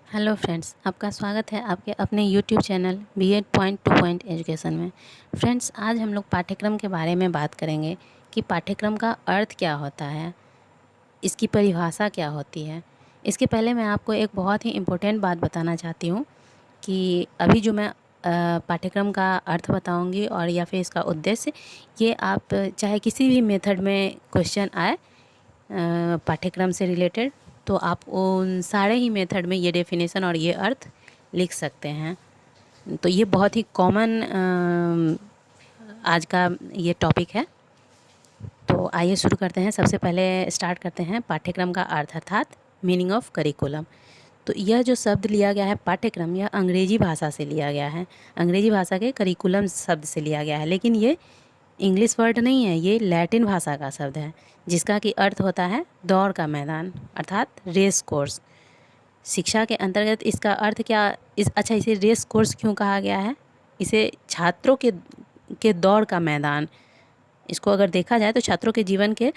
Hello friends, आपका स्वागत है आपके अपने YouTube channel B.Ed point two point education में। फ्रेंड्स, आज हम लोग पाठ्यक्रम के बारे में बात करेंगे कि पाठ्यक्रम का अर्थ क्या होता है, इसकी परिभाषा क्या होती है। इसके पहले मैं आपको एक बहुत ही इम्पोर्टेंट बात बताना चाहती हूँ कि अभी जो मैं पाठ्यक्रम का अर्थ बताऊँगी और या फिर इसका उद्देश्य, ये आप चाहे किसी भी मेथड में क्वेश्चन आए पाठ्यक्रम से रिलेटेड, तो आप उन सारे ही मेथड में ये डेफिनेशन और ये अर्थ लिख सकते हैं। तो ये बहुत ही कॉमन आज का ये टॉपिक है। तो आइए शुरू करते हैं। सबसे पहले स्टार्ट करते हैं पाठ्यक्रम का अर्थ अर्थात मीनिंग ऑफ करिकुलम। तो यह जो शब्द लिया गया है पाठ्यक्रम, यह अंग्रेजी भाषा से लिया गया है। अंग्रेजी भाषा के करिकुलम शब्द से लिया गया है, लेकिन ये इंग्लिश वर्ड नहीं है, ये लैटिन भाषा का शब्द है जिसका कि अर्थ होता है दौड़ का मैदान अर्थात रेस कोर्स। शिक्षा के अंतर्गत इसका अर्थ क्या इसे रेस कोर्स क्यों कहा गया है? इसे छात्रों के दौड़ का मैदान, इसको अगर देखा जाए तो छात्रों के जीवन के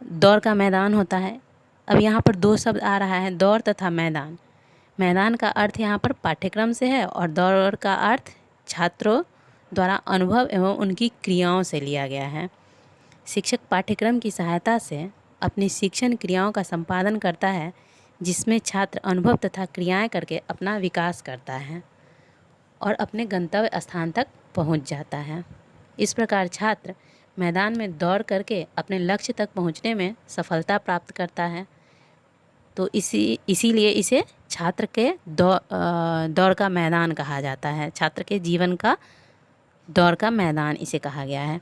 दौड़ का मैदान होता है। अब यहाँ पर दो शब्द आ रहा है, दौड़ तथा मैदान। मैदान का अर्थ यहाँ पर पाठ्यक्रम से है और दौड़ का अर्थ छात्रों द्वारा अनुभव एवं उनकी क्रियाओं से लिया गया है। शिक्षक पाठ्यक्रम की सहायता से अपनी शिक्षण क्रियाओं का संपादन करता है, जिसमें छात्र अनुभव तथा क्रियाएं करके अपना विकास करता है और अपने गंतव्य स्थान तक पहुंच जाता है। इस प्रकार छात्र मैदान में दौड़ करके अपने लक्ष्य तक पहुंचने में सफलता प्राप्त करता है। तो इसीलिए इसे छात्र के दौड़ का मैदान कहा जाता है। छात्र के जीवन का दौड़ का मैदान इसे कहा गया है।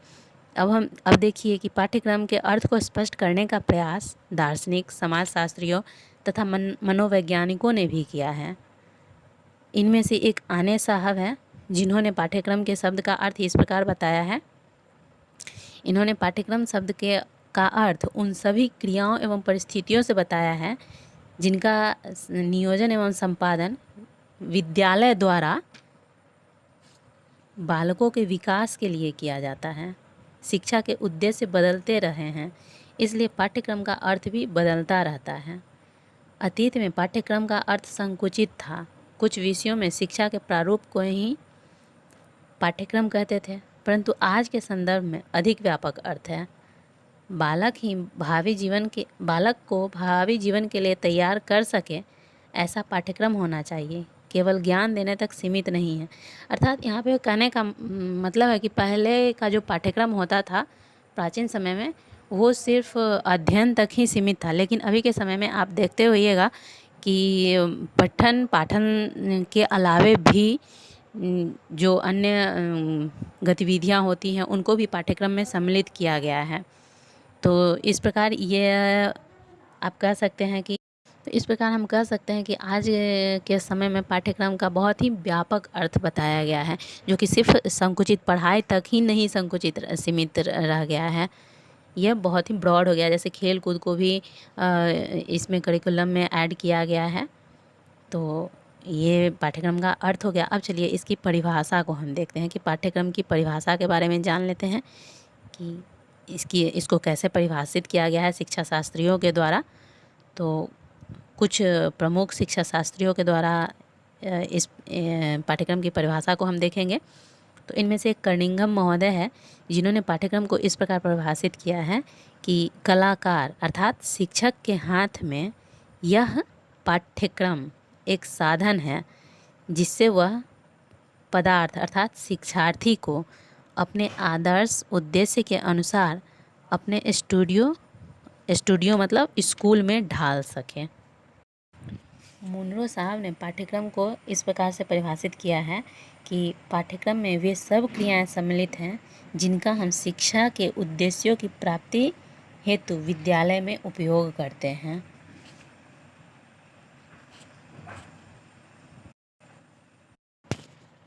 अब देखिए कि पाठ्यक्रम के अर्थ को स्पष्ट करने का प्रयास दार्शनिक, समाजशास्त्रियों तथा मनोवैज्ञानिकों ने भी किया है। इनमें से एक आने साहब हैं, जिन्होंने पाठ्यक्रम के शब्द का अर्थ इस प्रकार बताया है। इन्होंने पाठ्यक्रम शब्द का अर्थ उन सभी क्रियाओं एवं परिस्थितियों से बताया है जिनका नियोजन एवं संपादन विद्यालय द्वारा बालकों के विकास के लिए किया जाता है। शिक्षा के उद्देश्य बदलते रहे हैं, इसलिए पाठ्यक्रम का अर्थ भी बदलता रहता है। अतीत में पाठ्यक्रम का अर्थ संकुचित था। कुछ विषयों में शिक्षा के प्रारूप को ही पाठ्यक्रम कहते थे, परंतु आज के संदर्भ में अधिक व्यापक अर्थ है। बालक को भावी जीवन के लिए तैयार कर सके, ऐसा पाठ्यक्रम होना चाहिए, केवल ज्ञान देने तक सीमित नहीं है। अर्थात यहाँ पे कहने का मतलब है कि पहले का जो पाठ्यक्रम होता था प्राचीन समय में, वो सिर्फ अध्ययन तक ही सीमित था, लेकिन अभी के समय में आप देखते होइएगा कि पठन पाठन के अलावे भी जो अन्य गतिविधियाँ होती हैं उनको भी पाठ्यक्रम में सम्मिलित किया गया है। तो इस प्रकार हम कह सकते हैं कि आज के समय में पाठ्यक्रम का बहुत ही व्यापक अर्थ बताया गया है, जो कि सिर्फ संकुचित पढ़ाई तक ही नहीं सीमित रह गया है। यह बहुत ही ब्रॉड हो गया, जैसे खेल कूद को भी इसमें करिकुलम में ऐड किया गया है। तो ये पाठ्यक्रम का अर्थ हो गया। अब चलिए इसकी परिभाषा को हम देखते हैं कि पाठ्यक्रम की परिभाषा के बारे में जान लेते हैं कि इसको कैसे परिभाषित किया गया है शिक्षा शास्त्रियों के द्वारा। तो कुछ प्रमुख शिक्षा शास्त्रियों के द्वारा इस पाठ्यक्रम की परिभाषा को हम देखेंगे। तो इनमें से एक कर्निंघम महोदय है, जिन्होंने पाठ्यक्रम को इस प्रकार परिभाषित किया है कि कलाकार अर्थात शिक्षक के हाथ में यह पाठ्यक्रम एक साधन है, जिससे वह पदार्थ अर्थात शिक्षार्थी को अपने आदर्श उद्देश्य के अनुसार अपने स्टूडियो मतलब स्कूल में ढाल सके। मुनरो साहब ने पाठ्यक्रम को इस प्रकार से परिभाषित किया है कि पाठ्यक्रम में वे सब क्रियाएं सम्मिलित हैं जिनका हम शिक्षा के उद्देश्यों की प्राप्ति हेतु विद्यालय में उपयोग करते हैं।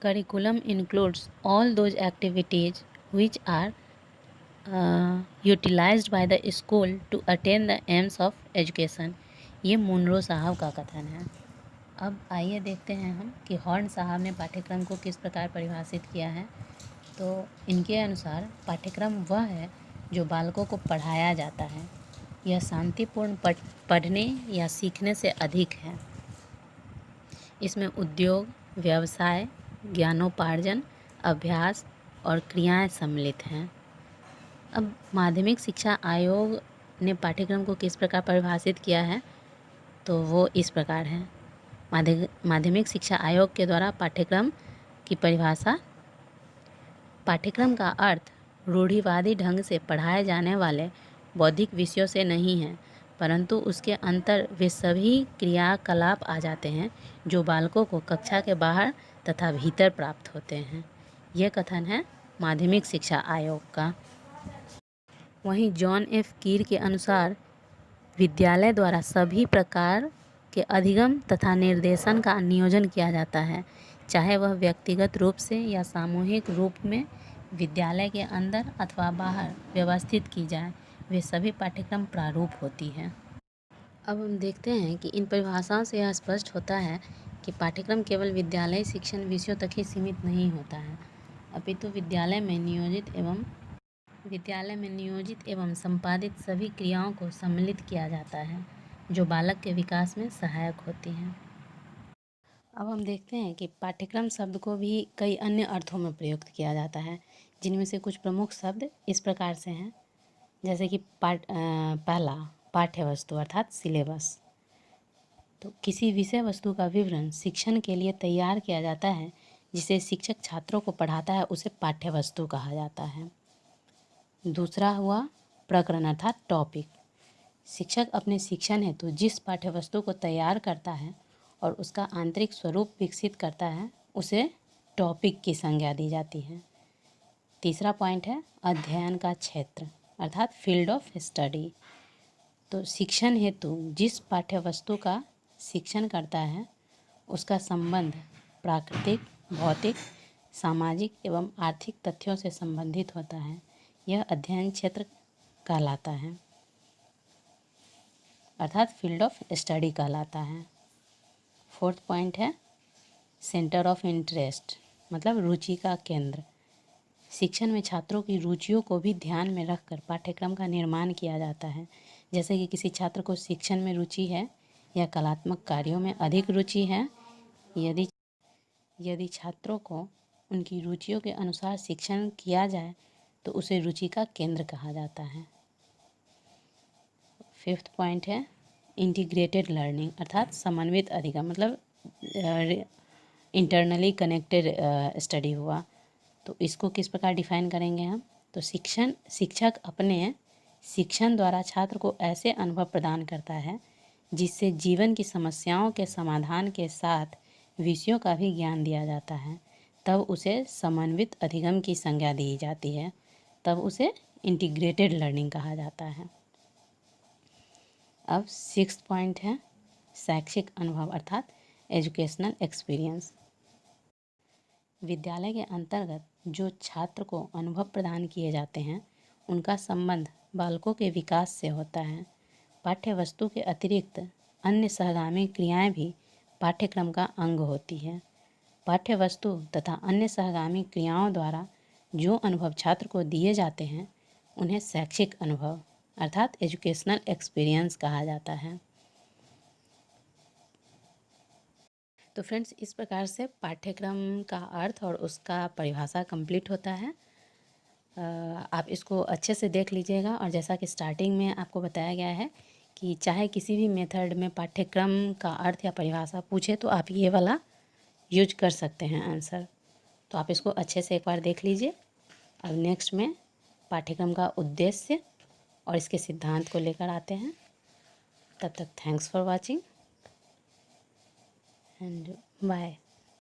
Curriculum includes all those activities which are utilized by the school to attain the aims of education। ये मुनरो साहब का कथन है। अब आइए देखते हैं हम कि हॉर्न साहब ने पाठ्यक्रम को किस प्रकार परिभाषित किया है। तो इनके अनुसार पाठ्यक्रम वह है जो बालकों को पढ़ाया जाता है। यह शांतिपूर्ण पढ़ने या सीखने से अधिक है। इसमें उद्योग, व्यवसाय, ज्ञानोपार्जन, अभ्यास और क्रियाएं सम्मिलित हैं। अब माध्यमिक शिक्षा आयोग ने पाठ्यक्रम को किस प्रकार परिभाषित किया है, तो वो इस प्रकार है। माध्यमिक शिक्षा आयोग के द्वारा पाठ्यक्रम की परिभाषा: पाठ्यक्रम का अर्थ रूढ़िवादी ढंग से पढ़ाए जाने वाले बौद्धिक विषयों से नहीं है, परंतु उसके अंतर वे सभी क्रियाकलाप आ जाते हैं जो बालकों को कक्षा के बाहर तथा भीतर प्राप्त होते हैं। यह कथन है माध्यमिक शिक्षा आयोग का। वहीं जॉन एफ कीर के अनुसार विद्यालय द्वारा सभी प्रकार के अधिगम तथा निर्देशन का नियोजन किया जाता है, चाहे वह व्यक्तिगत रूप से या सामूहिक रूप में विद्यालय के अंदर अथवा बाहर व्यवस्थित की जाए, वे सभी पाठ्यक्रम प्रारूप होती है। अब हम देखते हैं कि इन परिभाषाओं से यह स्पष्ट होता है कि पाठ्यक्रम केवल विद्यालय शिक्षण विषयों तक ही सीमित नहीं होता है, अपितु विद्यालय में नियोजित एवं संपादित सभी क्रियाओं को सम्मिलित किया जाता है जो बालक के विकास में सहायक होती हैं। अब हम देखते हैं कि पाठ्यक्रम शब्द को भी कई अन्य अर्थों में प्रयुक्त किया जाता है, जिनमें से कुछ प्रमुख शब्द इस प्रकार से हैं, जैसे कि पहला पाठ्य वस्तु अर्थात सिलेबस। तो किसी विषय वस्तु का विवरण शिक्षण के लिए तैयार किया जाता है जिसे शिक्षक छात्रों को पढ़ाता है, उसे पाठ्य वस्तु कहा जाता है। दूसरा हुआ प्रकरण अर्थात टॉपिक। शिक्षक अपने शिक्षण हेतु जिस पाठ्य वस्तु को तैयार करता है और उसका आंतरिक स्वरूप विकसित करता है, उसे टॉपिक की संज्ञा दी जाती है। तीसरा पॉइंट है अध्ययन का क्षेत्र अर्थात फील्ड ऑफ स्टडी। तो शिक्षण हेतु जिस पाठ्य वस्तु का शिक्षण करता है उसका संबंध प्राकृतिक, भौतिक, सामाजिक एवं आर्थिक तथ्यों से संबंधित होता है, यह अध्ययन क्षेत्र कहलाता है अर्थात फील्ड ऑफ स्टडी कहलाता है। फोर्थ पॉइंट है सेंटर ऑफ इंटरेस्ट मतलब रुचि का केंद्र। शिक्षण में छात्रों की रुचियों को भी ध्यान में रखकर पाठ्यक्रम का निर्माण किया जाता है। जैसे कि किसी छात्र को शिक्षण में रुचि है या कलात्मक कार्यों में अधिक रुचि है, यदि छात्रों को उनकी रुचियों के अनुसार शिक्षण किया जाए तो उसे रुचि का केंद्र कहा जाता है। फिफ्थ पॉइंट है इंटीग्रेटेड लर्निंग अर्थात समन्वित अधिगम मतलब इंटरनली कनेक्टेड स्टडी हुआ। तो इसको किस प्रकार डिफाइन करेंगे हम, तो शिक्षक अपने शिक्षण द्वारा छात्र को ऐसे अनुभव प्रदान करता है जिससे जीवन की समस्याओं के समाधान के साथ विषयों का भी ज्ञान दिया जाता है, तब उसे समन्वित अधिगम की संज्ञा दी जाती है, तब उसे इंटीग्रेटेड लर्निंग कहा जाता है। अब सिक्स्थ पॉइंट है शैक्षिक अनुभव अर्थात एजुकेशनल एक्सपीरियंस। विद्यालय के अंतर्गत जो छात्र को अनुभव प्रदान किए जाते हैं उनका संबंध बालकों के विकास से होता है। पाठ्य वस्तु के अतिरिक्त अन्य सहगामी क्रियाएं भी पाठ्यक्रम का अंग होती है। पाठ्य वस्तु तथा अन्य सहगामी क्रियाओं द्वारा जो अनुभव छात्र को दिए जाते हैं उन्हें शैक्षिक अनुभव अर्थात एजुकेशनल एक्सपीरियंस कहा जाता है। तो फ्रेंड्स, इस प्रकार से पाठ्यक्रम का अर्थ और उसका परिभाषा कंप्लीट होता है। आप इसको अच्छे से देख लीजिएगा और जैसा कि स्टार्टिंग में आपको बताया गया है कि चाहे किसी भी मेथड में पाठ्यक्रम का अर्थ या परिभाषा पूछे तो आप ये वाला यूज कर सकते हैं आंसर। तो आप इसको अच्छे से एक बार देख लीजिए। अब नेक्स्ट में पाठ्यक्रम का उद्देश्य और इसके सिद्धांत को लेकर आते हैं। तब तक thanks for watching and bye.